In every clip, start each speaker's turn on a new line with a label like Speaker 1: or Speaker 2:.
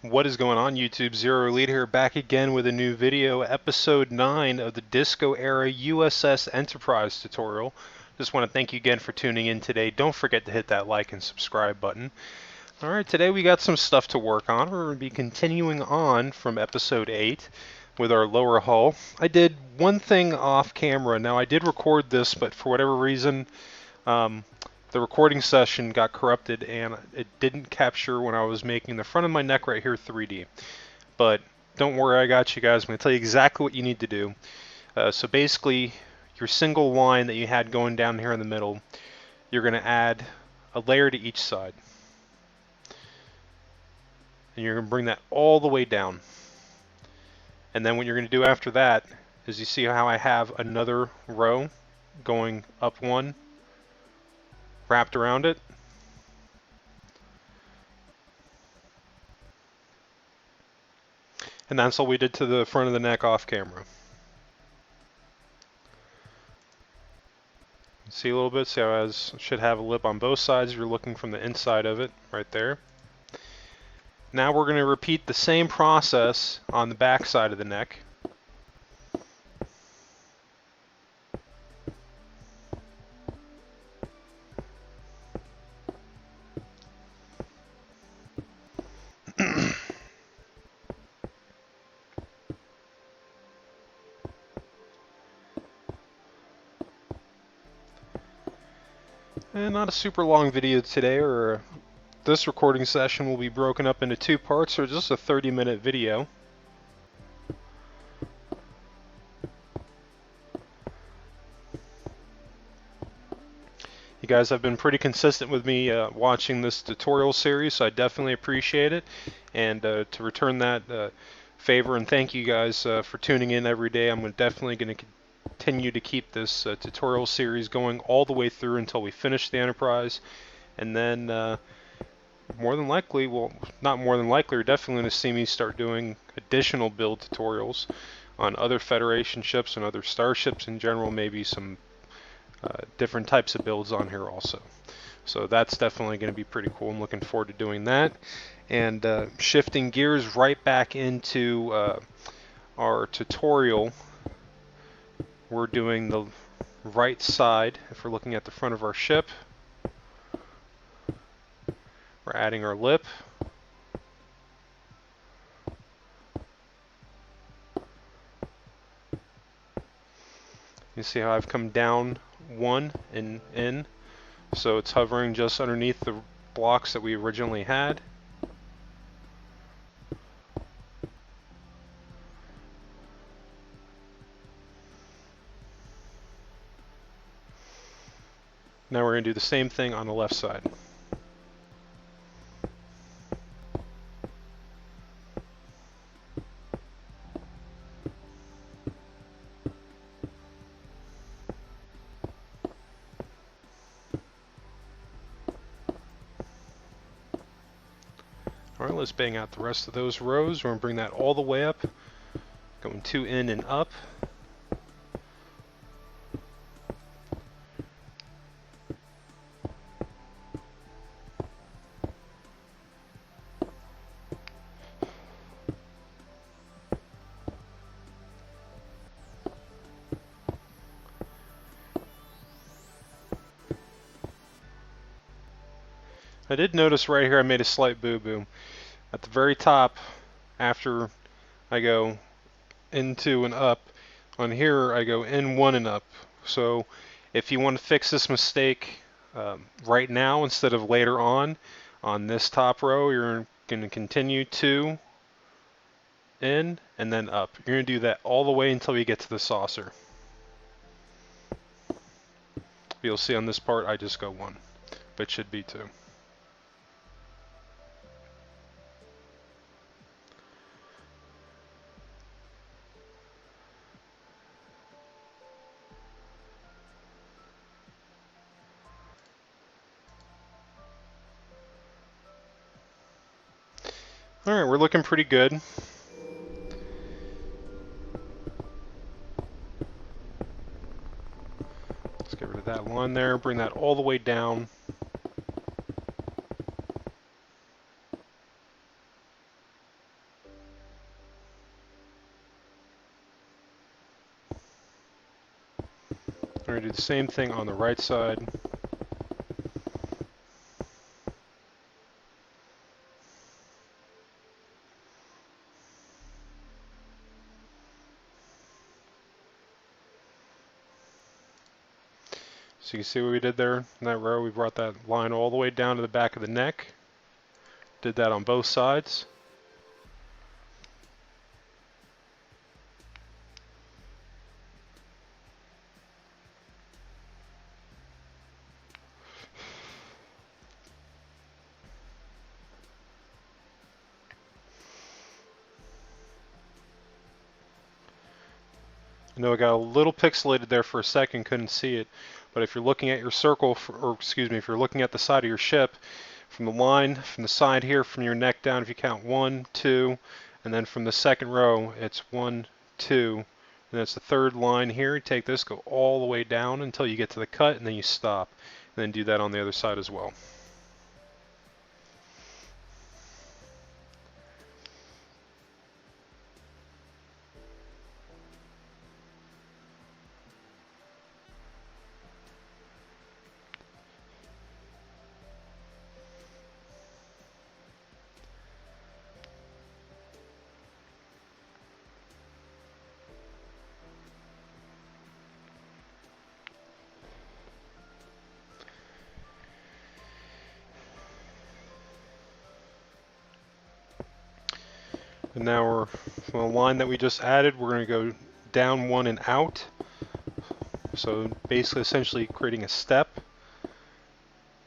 Speaker 1: What is going on, YouTube? Zero Elite here, back again with a new video, episode 9 of the Disco Era USS Enterprise tutorial. Just want to thank you again for tuning in today. Don't forget to hit that like and subscribe button. Alright, today we got some stuff to work on. We're going to be continuing on from episode 8 with our lower hull. I did one thing off camera. Now, I did record this, but for whatever reason, the recording session got corrupted and it didn't capture when I was making the front of my neck right here 3D. But don't worry, I got you guys. I'm going to tell you exactly what you need to do. So basically, your single line that you had going down here in the middle, you're going to add a layer to each side. And you're going to bring that all the way down. And then what you're going to do after that is you see how I have another row going up one, wrapped around it. And that's all we did to the front of the neck off camera. See a little bit, see how it should have a lip on both sides if you're looking from the inside of it, right there. Now we're going to repeat the same process on the back side of the neck. And not a super long video today, or this recording session will be broken up into two parts, or just a 30-minute video. You guys have been pretty consistent with me watching this tutorial series, so I definitely appreciate it. And to return that favor and thank you guys for tuning in every day, I'm definitely going to continue to keep this tutorial series going all the way through until we finish the Enterprise. And then more than likely, well, not more than likely, you're definitely going to see me start doing additional build tutorials on other Federation ships and other starships in general, maybe some different types of builds on here also. So that's definitely going to be pretty cool. I'm looking forward to doing that. And shifting gears right back into our tutorial, we're doing the right side. If we're looking at the front of our ship, we're adding our lip. You see how I've come down one and in, so it's hovering just underneath the blocks that we originally had. Now we're going to do the same thing on the left side. Alright, let's bang out the rest of those rows. We're going to bring that all the way up, going two in and up. I did notice right here I made a slight boo-boo. At the very top, after I go into and up, on here I go in one and up. So if you want to fix this mistake right now instead of later on this top row, you're going to continue two in and then up. You're going to do that all the way until you get to the saucer. You'll see on this part I just go one, but it should be two. Alright, we're looking pretty good. Let's get rid of that line there, bring that all the way down. We're going to do the same thing on the right side. So you can see what we did there in that row. We brought that line all the way down to the back of the neck. Did that on both sides. I know I got a little pixelated there for a second, couldn't see it, but if you're looking at your circle, or excuse me, if you're looking at the side of your ship, from the line, from the side here, from your neck down, if you count 1, 2, and then from the second row, it's 1, 2, and that's the third line here. You take this, go all the way down until you get to the cut, and then you stop. And then do that on the other side as well. And now we're, from the line that we just added, we're going to go down one and out. So basically, essentially creating a step,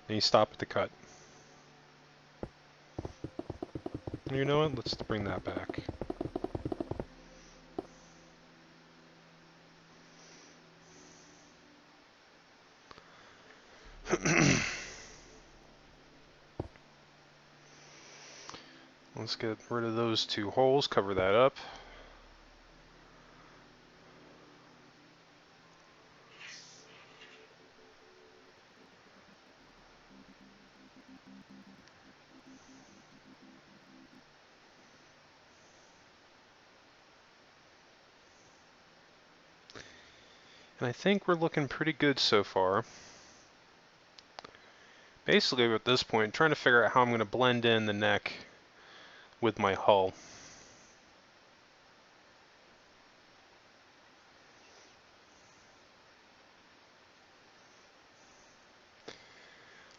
Speaker 1: and you stop at the cut. You know what? Let's bring that back. Let's get rid of those two holes, cover that up. And I think we're looking pretty good so far. Basically at this point, I'm trying to figure out how I'm going to blend in the neck with my hull.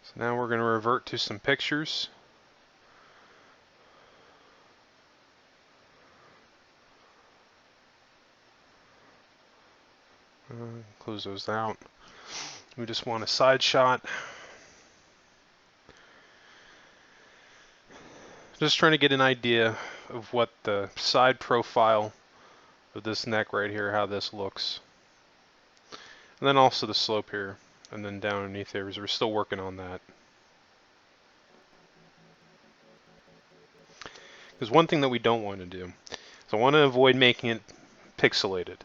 Speaker 1: So now we're going to revert to some pictures. Close those out. We just want a side shot. Just trying to get an idea of what the side profile of this neck right here, how this looks. And then also the slope here, and then down underneath there, because we're still working on that. Because one thing that we don't want to do is I want to avoid making it pixelated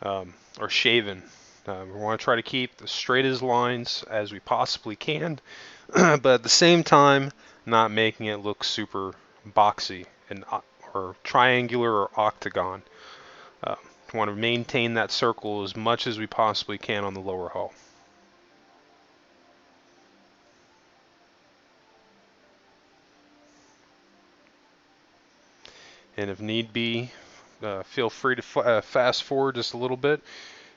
Speaker 1: or shaven. We want to try to keep as straight as lines as we possibly can, but at the same time, not making it look super boxy and or triangular or octagon. We want to maintain that circle as much as we possibly can on the lower hull. And if need be, feel free to fast forward just a little bit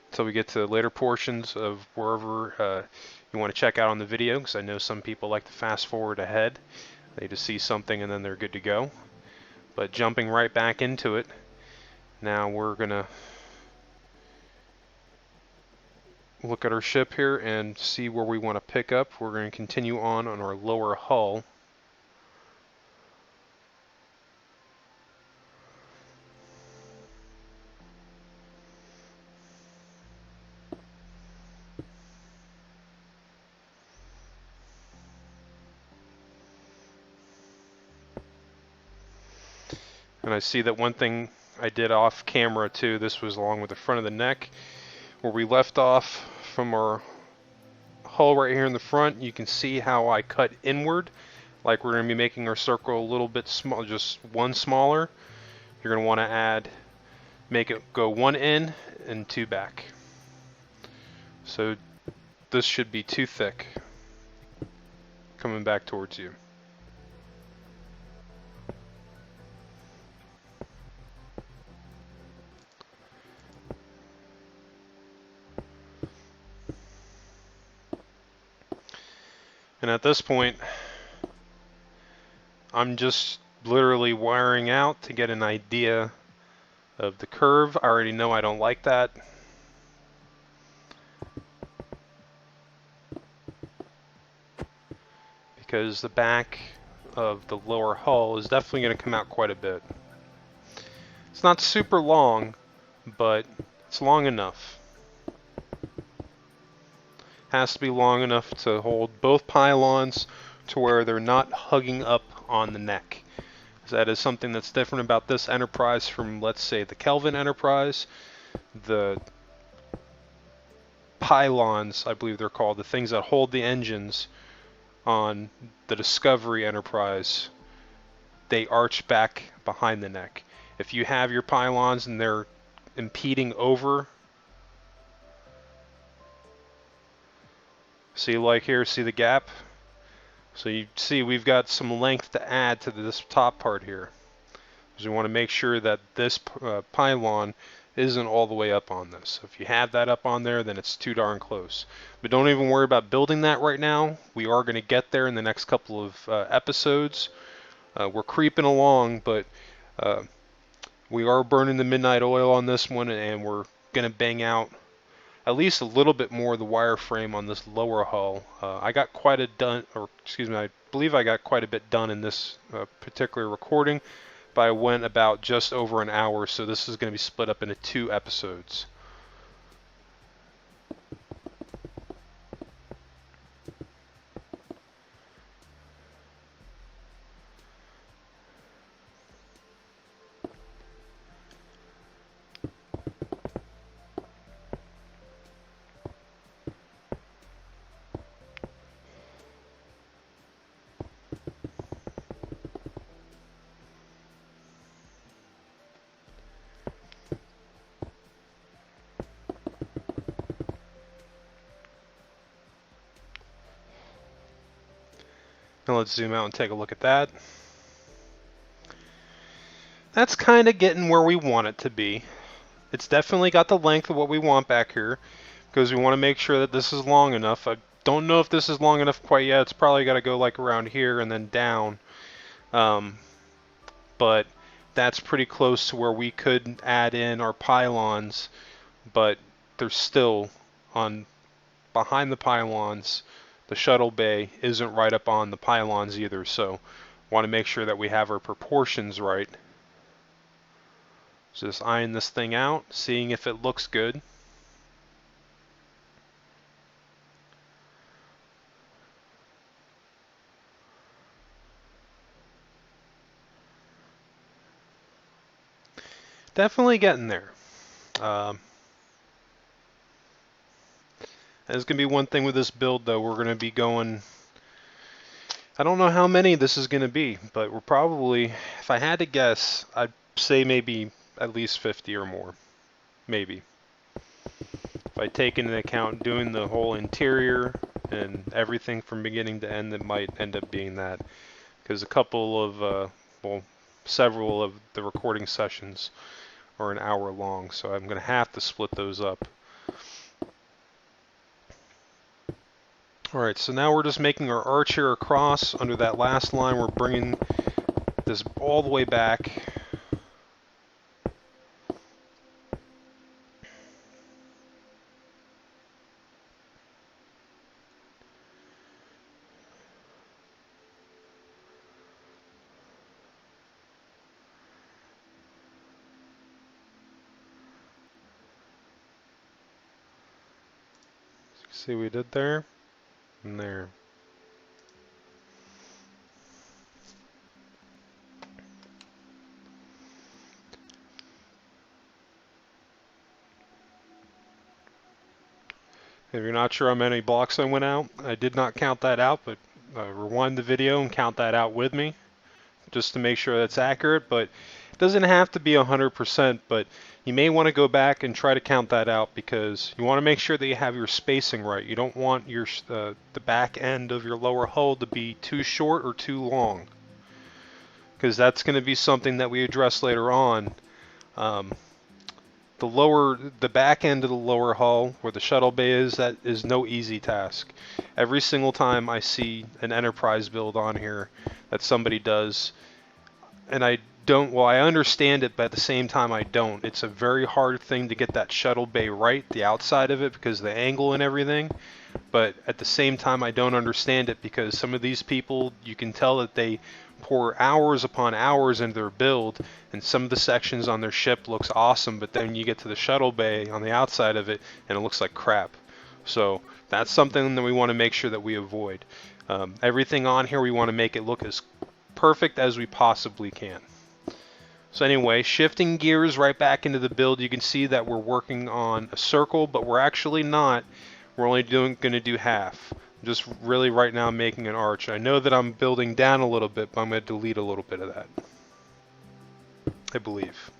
Speaker 1: until we get to later portions of wherever you want to check out on the video, because I know some people like to fast forward ahead. They just see something and then they're good to go. But jumping right back into it, now we're going to look at our ship here and see where we want to pick up. We're going to continue on our lower hull. And I see that one thing I did off camera too, this was along with the front of the neck, where we left off from our hull right here in the front. You can see how I cut inward, like we're going to be making our circle a little bit small, just one smaller. You're going to want to make it go one in and two back. So this should be too thick coming back towards you. And at this point, I'm just literally wiring out to get an idea of the curve. I already know I don't like that. Because the back of the lower hull is definitely going to come out quite a bit. It's not super long, but it's long enough. Has to be long enough to hold both pylons to where they're not hugging up on the neck. That is something that's different about this Enterprise from, let's say, the Kelvin Enterprise. The pylons, I believe they're called, the things that hold the engines on the Discovery Enterprise, they arch back behind the neck. If you have your pylons and they're impeding over, see, like here, see the gap? So you see we've got some length to add to this top part here. Because we want to make sure that this pylon isn't all the way up on this. If you have that up on there, then it's too darn close. But don't even worry about building that right now. We are going to get there in the next couple of episodes. We're creeping along, but we are burning the midnight oil on this one, and we're going to bang out at least a little bit more of the wireframe on this lower hull. I got quite a I believe I got quite a bit done in this particular recording. But I went about just over an hour, so this is going to be split up into 2 episodes. Now let's zoom out and take a look at that. That's kind of getting where we want it to be. It's definitely got the length of what we want back here, because we want to make sure that this is long enough. I don't know if this is long enough quite yet. It's probably got to go like around here and then down. But that's pretty close to where we could add in our pylons, but they're still on behind the pylons. The shuttle bay isn't right up on the pylons either, so want to make sure that we have our proportions right. So just eyeing this thing out, seeing if it looks good. Definitely getting there. There's going to be one thing with this build, though. We're going to be going... I don't know how many this is going to be, but we're probably... If I had to guess, I'd say maybe at least 50 or more. Maybe. If I take into account doing the whole interior and everything from beginning to end, it might end up being that. Because a couple of... well, several of the recording sessions are an hour long, so I'm going to have to split those up. Alright, so now we're just making our arch here across. Under that last line, we're bringing this all the way back. See what we did there? And there. If you're not sure how many blocks I went out, I did not count that out, but rewind the video and count that out with me, just to make sure that's accurate. But Doesn't have to be 100%, but you may want to go back and try to count that out because you want to make sure that you have your spacing right. You don't want your the back end of your lower hull to be too short or too long, because that's going to be something that we address later on. Um, the back end of the lower hull where the shuttle bay is, that is no easy task. Every single time I see an Enterprise build on here that somebody does, and I don't, well, I understand it, but at the same time I don't. It's a very hard thing to get that shuttle bay right, the outside of it, because of the angle and everything. But at the same time I don't understand it because some of these people, you can tell that they pour hours upon hours into their build, and some of the sections on their ship looks awesome, but then you get to the shuttle bay on the outside of it and it looks like crap. So that's something that we want to make sure that we avoid. Everything on here we want to make it look as perfect as we possibly can. So anyway, shifting gears right back into the build, you can see that we're working on a circle, but we're actually not. We're only going to do half. I'm just really right now making an arch. I know that I'm building down a little bit, but I'm going to delete a little bit of that, I believe.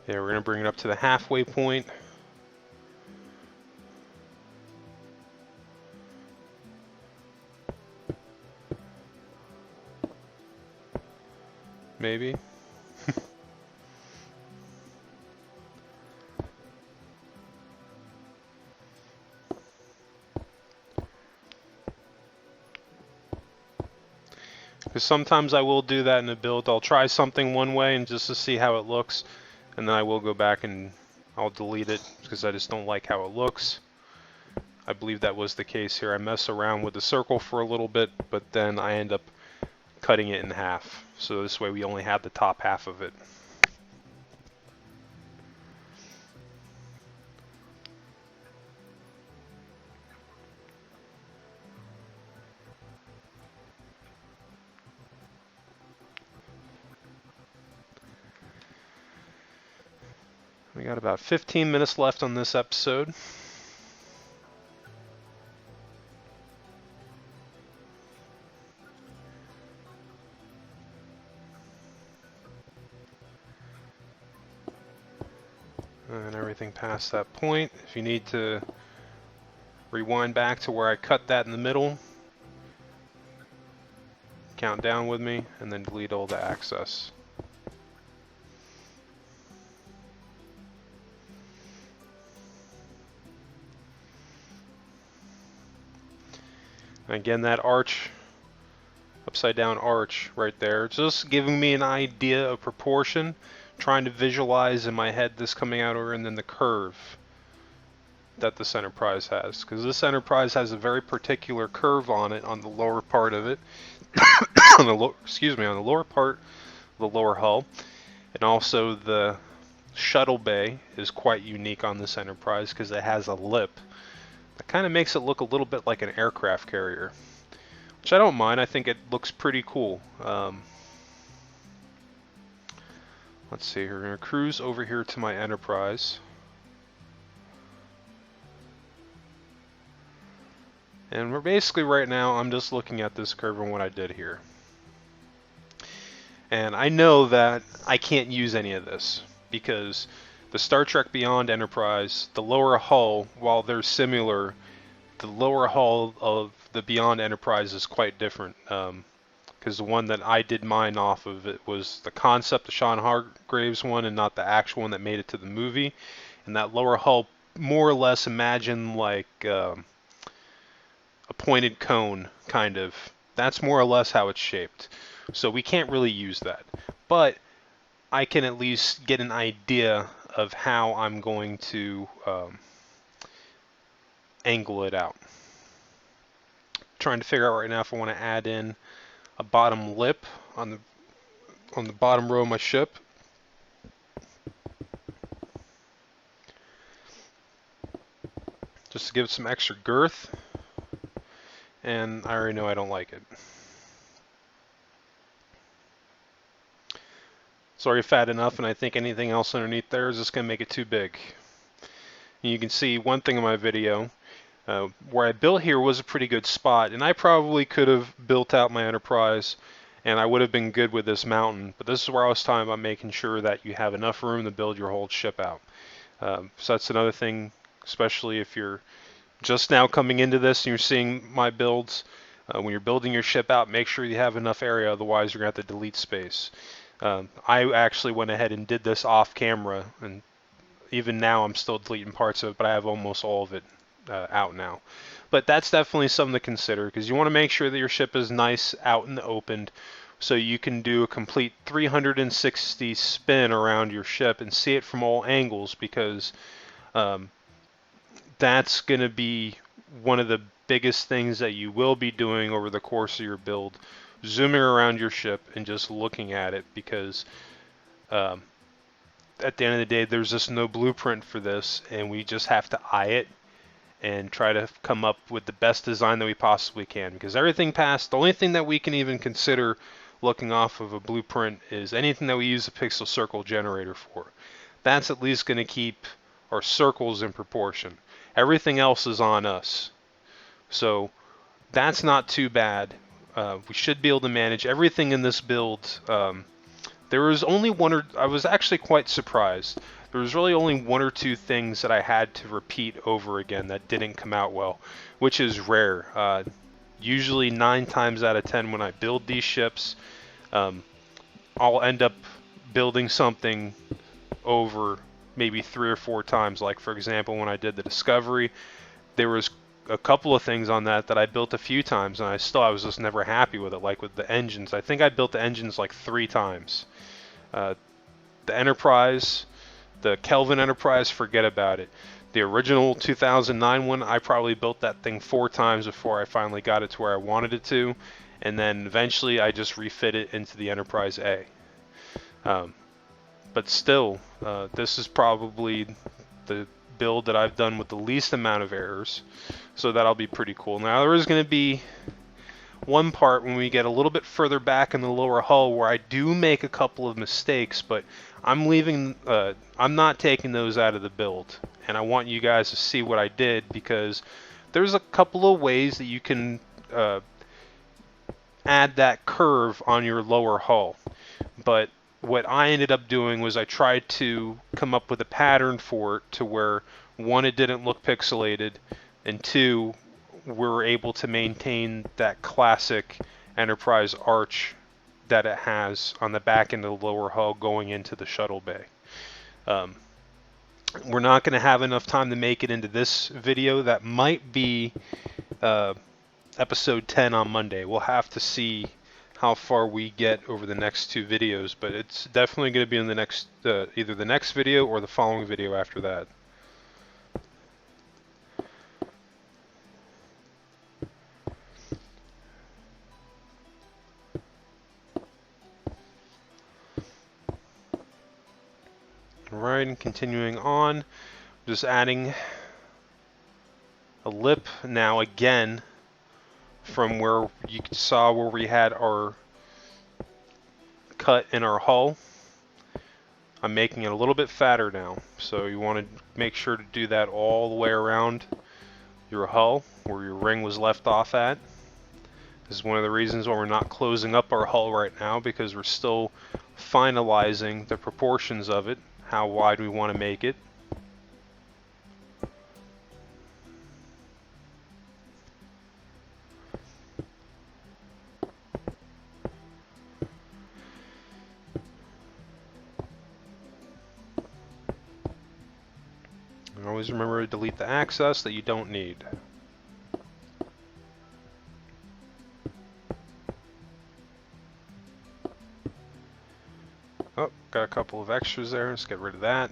Speaker 1: Yeah, we're going to bring it up to the halfway point. Maybe. Because sometimes I will do that in a build. I'll try something one way and just to see how it looks, and then I will go back and I'll delete it because I just don't like how it looks. I believe that was the case here. I mess around with the circle for a little bit, but then I end up cutting it in half. So this way we only have the top half of it. We got about 15 minutes left on this episode. And everything past that point. If you need to rewind back to where I cut that in the middle, count down with me, and then delete all the access. And again, that arch, upside down arch right there, just giving me an idea of proportion, trying to visualize in my head this coming out over and then the curve that this Enterprise has, because this Enterprise has a very particular curve on it on the lower part of it, on the on the lower part of the lower hull, and also the shuttle bay is quite unique on this Enterprise because it has a lip that kind of makes it look a little bit like an aircraft carrier, which I don't mind. I think it looks pretty cool. Let's see, we're going to cruise over here to my Enterprise. And we're basically right now, I'm just looking at this curve and what I did here. And I know that I can't use any of this because the Star Trek Beyond Enterprise, the lower hull, while they're similar, the lower hull of the Beyond Enterprise is quite different. Because the one that I did mine off of it was the concept, the Sean Hargraves one, and not the actual one that made it to the movie. And that lower hull, more or less, imagine like a pointed cone, kind of. That's more or less how it's shaped. So we can't really use that. But I can at least get an idea of how I'm going to angle it out. Trying to figure out right now if I want to add in a bottom lip on the bottom row of my ship. Just just to give it some extra girth, and I already know I don't like it. It's already fat enough, and I think anything else underneath there is just going to make it too big. And you can see one thing in my video, where I built here was a pretty good spot, and I probably could have built out my Enterprise, and I would have been good with this mountain, but this is where I was talking about making sure that you have enough room to build your whole ship out. So that's another thing, especially if you're just now coming into this and you're seeing my builds. When you're building your ship out, make sure you have enough area, otherwise you're going to have to delete space. I actually went ahead and did this off camera, and even now I'm still deleting parts of it, but I have almost all of it out now. But that's definitely something to consider, because you want to make sure that your ship is nice out in the open, so you can do a complete 360 spin around your ship and see it from all angles, because that's going to be one of the biggest things that you will be doing over the course of your build, zooming around your ship and just looking at it, because at the end of the day there's just no blueprint for this, and we just have to eye it and try to come up with the best design that we possibly can, because everything past, the only thing that we can even consider looking off of a blueprint is anything that we use a pixel circle generator for. That's at least going to keep our circles in proportion. Everything else is on us. So that's not too bad. We should be able to manage everything in this build. There was only I was actually quite surprised. There was really only one or two things that I had to repeat over again that didn't come out well, which is rare. Usually 9 times out of 10 when I build these ships, I'll end up building something over maybe 3 or 4 times. Like for example, when I did the Discovery, there was a couple of things on that I built a few times, and I was just never happy with it. Like with the engines, I think I built the engines like 3 times. The Enterprise, the Kelvin Enterprise, forget about it. The original 2009 one, I probably built that thing 4 times before I finally got it to where I wanted it to, and then eventually I just refit it into the Enterprise A. But still, this is probably the build that I've done with the least amount of errors, so that'll be pretty cool. Now there is going to be one part when we get a little bit further back in the lower hull where I do make a couple of mistakes, but I'm not taking those out of the build, and I want you guys to see what I did, because there's a couple of ways that you can add that curve on your lower hull. But what I ended up doing was I tried to come up with a pattern for it to where, 1, it didn't look pixelated, and 2, we're able to maintain that classic Enterprise arch that it has on the back end of the lower hull going into the shuttle bay. We're not going to have enough time to make it into this video. That might be episode 10 on Monday. We'll have to see how far we get over the next 2 videos, but it's definitely going to be in the next either the next video or the following video after that. Alright, and continuing on, just adding a lip now again from where you saw where we had our cut in our hull. I'm making it a little bit fatter now, so you want to make sure to do that all the way around your hull where your ring was left off at. This is one of the reasons why we're not closing up our hull right now, because we're still finalizing the proportions of it, how wide we want to make it. And always remember to delete the access that you don't need. Oh, got a couple of extras there. Let's get rid of that.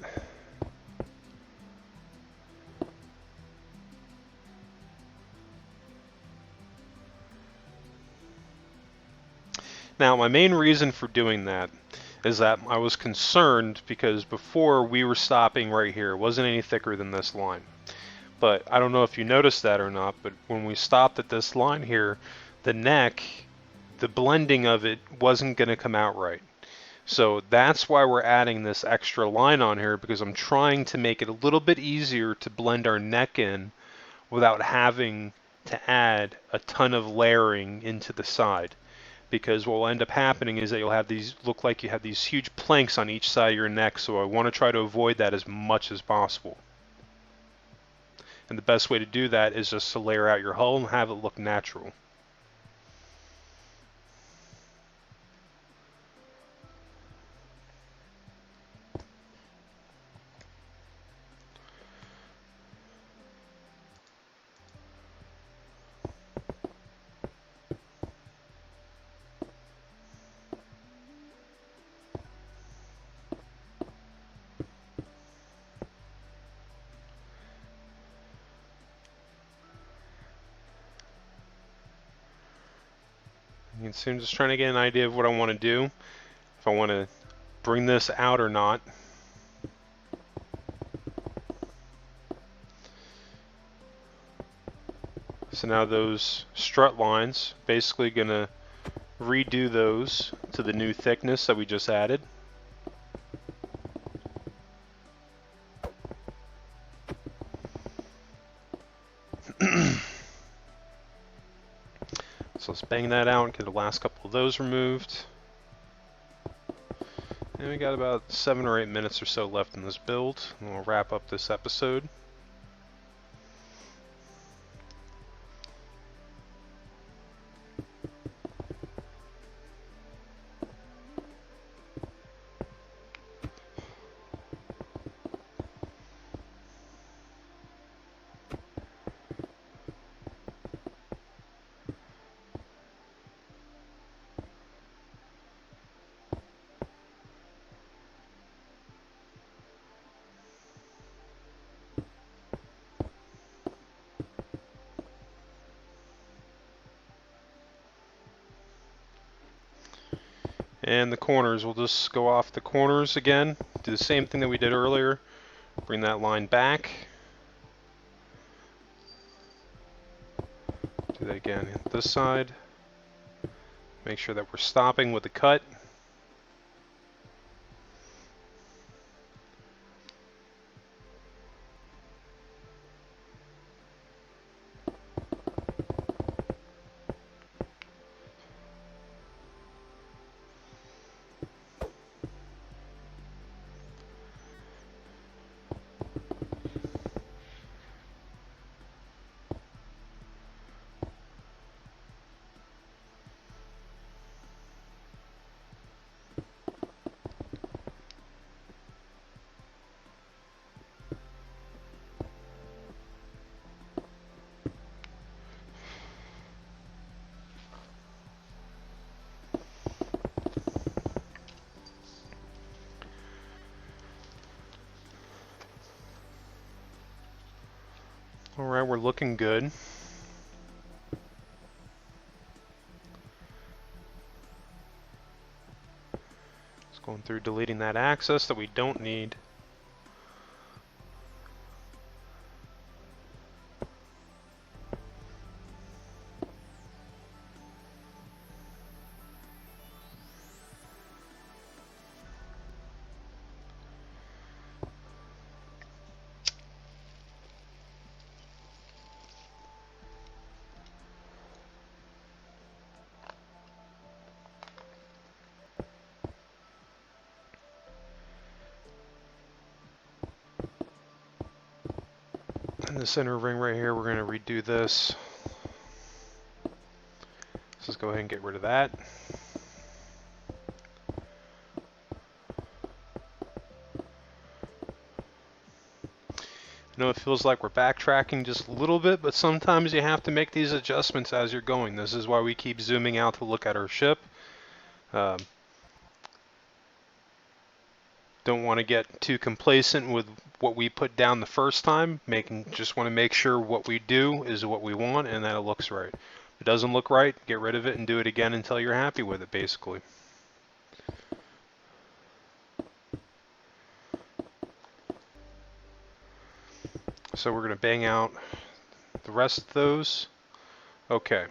Speaker 1: Now, my main reason for doing that is that I was concerned because before we were stopping right here. It wasn't any thicker than this line. But I don't know if you noticed that or not, but when we stopped at this line here, the neck, the blending of it wasn't going to come out right. So that's why we're adding this extra line on here, because I'm trying to make it a little bit easier to blend our neck in without having to add a ton of layering into the side. Because what will end up happening is that you'll have these, look like you have these huge planks on each side of your neck, so I want to try to avoid that as much as possible. And the best way to do that is just to layer out your hull and have it look natural. You can see I'm just trying to get an idea of what I want to do, if I want to bring this out or not. So now those strut lines, basically going to redo those to the new thickness that we just added. So let's bang that out and get the last couple of those removed. And we got about 7 or 8 minutes or so left in this build, and we'll wrap up this episode. And the corners, we'll just go off the corners again, do the same thing that we did earlier, bring that line back, do that again on this side, make sure that we're stopping with the cut. Alright, we're looking good. Just going through deleting that access that we don't need. In the center ring right here, we're going to redo this. Let's just go ahead and get rid of that. I know it feels like we're backtracking just a little bit, but sometimes you have to make these adjustments as you're going. This is why we keep zooming out to look at our ship. Don't want to get too complacent with what we put down the first time. Just want to make sure what we do is what we want and that it looks right. If it doesn't look right, get rid of it and do it again until you're happy with it, basically. So we're going to bang out the rest of those. Okay.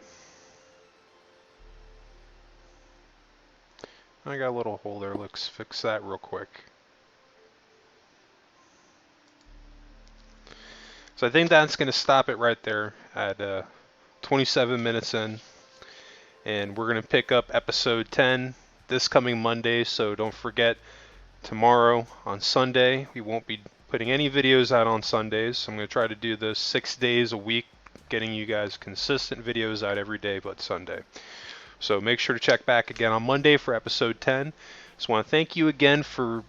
Speaker 1: I got a little hole there. Let's fix that real quick. So I think that's going to stop it right there at 27 minutes in. And we're going to pick up episode 10 this coming Monday. So don't forget, tomorrow on Sunday, we won't be putting any videos out on Sundays. I'm going to try to do this 6 days a week, getting you guys consistent videos out every day but Sunday. So make sure to check back again on Monday for episode 10. Just want to thank you again for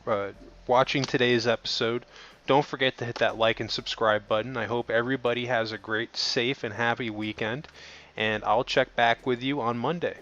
Speaker 1: watching today's episode. Don't forget to hit that like and subscribe button. I hope everybody has a great, safe, and happy weekend. And I'll check back with you on Monday.